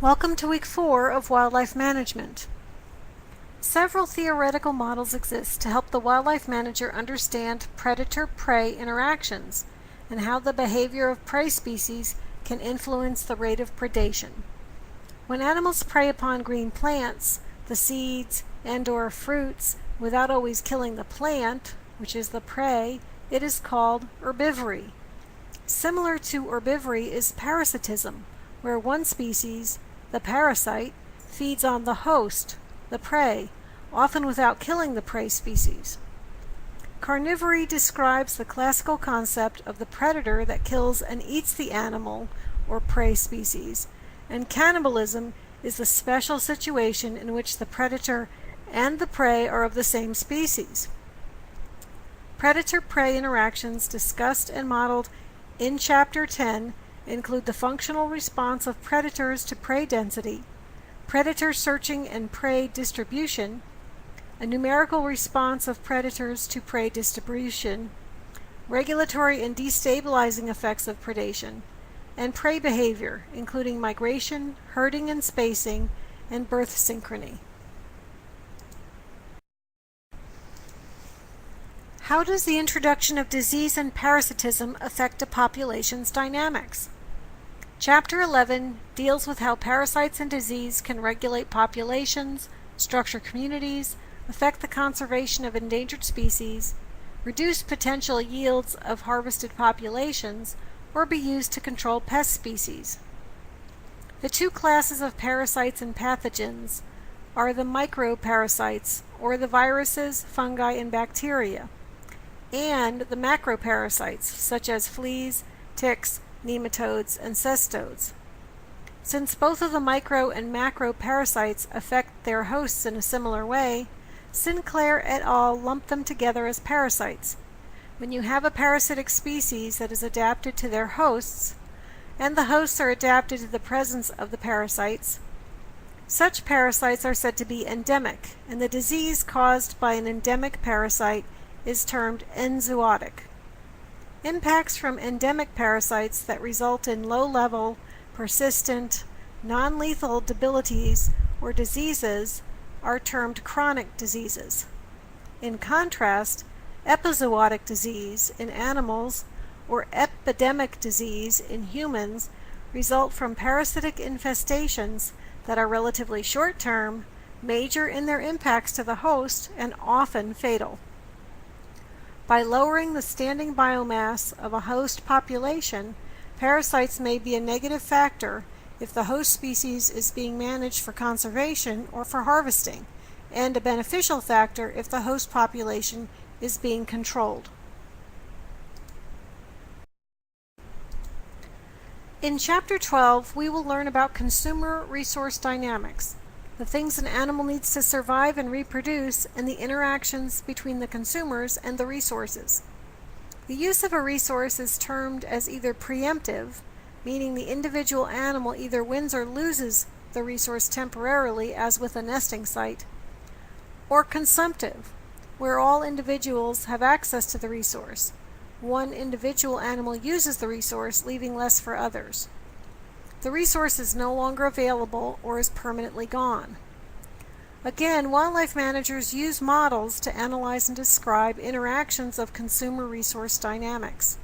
Welcome to Week 4 of Wildlife Management. Several theoretical models exist to help the wildlife manager understand predator-prey interactions and how the behavior of prey species can influence the rate of predation. When animals prey upon green plants, the seeds and/or fruits, without always killing the plant, which is the prey, it is called herbivory. Similar to herbivory is parasitism, where one species, the parasite, feeds on the host, the prey, often without killing the prey species. Carnivory describes the classical concept of the predator that kills and eats the animal or prey species, and cannibalism is the special situation in which the predator and the prey are of the same species. Predator-prey interactions discussed and modeled in Chapter 10 include the functional response of predators to prey density, predator searching and prey distribution, a numerical response of predators to prey distribution, regulatory and destabilizing effects of predation, and prey behavior, including migration, herding and spacing, and birth synchrony. How does the introduction of disease and parasitism affect a population's dynamics? Chapter 11 deals with how parasites and disease can regulate populations, structure communities, affect the conservation of endangered species, reduce potential yields of harvested populations, or be used to control pest species. The two classes of parasites and pathogens are the microparasites, or the viruses, fungi, and bacteria, and the macroparasites, such as fleas, ticks, nematodes, and cestodes. Since both of the micro and macro parasites affect their hosts in a similar way, Sinclair et al. Lumped them together as parasites. When you have a parasitic species that is adapted to their hosts, and the hosts are adapted to the presence of the parasites, such parasites are said to be endemic, and the disease caused by an endemic parasite is termed enzootic. Impacts from endemic parasites that result in low-level, persistent, non-lethal debilities or diseases are termed chronic diseases. In contrast, epizootic disease in animals or epidemic disease in humans result from parasitic infestations that are relatively short-term, major in their impacts to the host, and often fatal. By lowering the standing biomass of a host population, parasites may be a negative factor if the host species is being managed for conservation or for harvesting, and a beneficial factor if the host population is being controlled. In Chapter 12, we will learn about consumer resource dynamics, the things an animal needs to survive and reproduce, and the interactions between the consumers and the resources. The use of a resource is termed as either preemptive, meaning the individual animal either wins or loses the resource temporarily, as with a nesting site, or consumptive, where all individuals have access to the resource. One individual animal uses the resource, leaving less for others. The resource is no longer available or is permanently gone. Again, wildlife managers use models to analyze and describe interactions of consumer resource dynamics.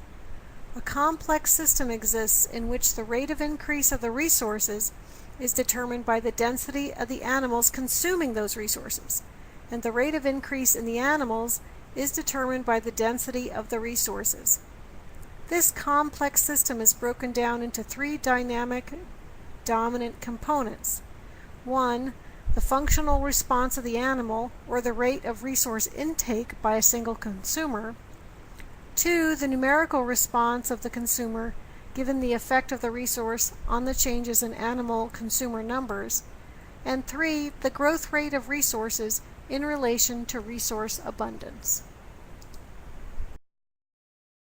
A complex system exists in which the rate of increase of the resources is determined by the density of the animals consuming those resources, and the rate of increase in the animals is determined by the density of the resources. This complex system is broken down into three dynamic dominant components. 1. The functional response of the animal, or the rate of resource intake by a single consumer. 2. The numerical response of the consumer, given the effect of the resource on the changes in animal consumer numbers. And 3. The growth rate of resources in relation to resource abundance.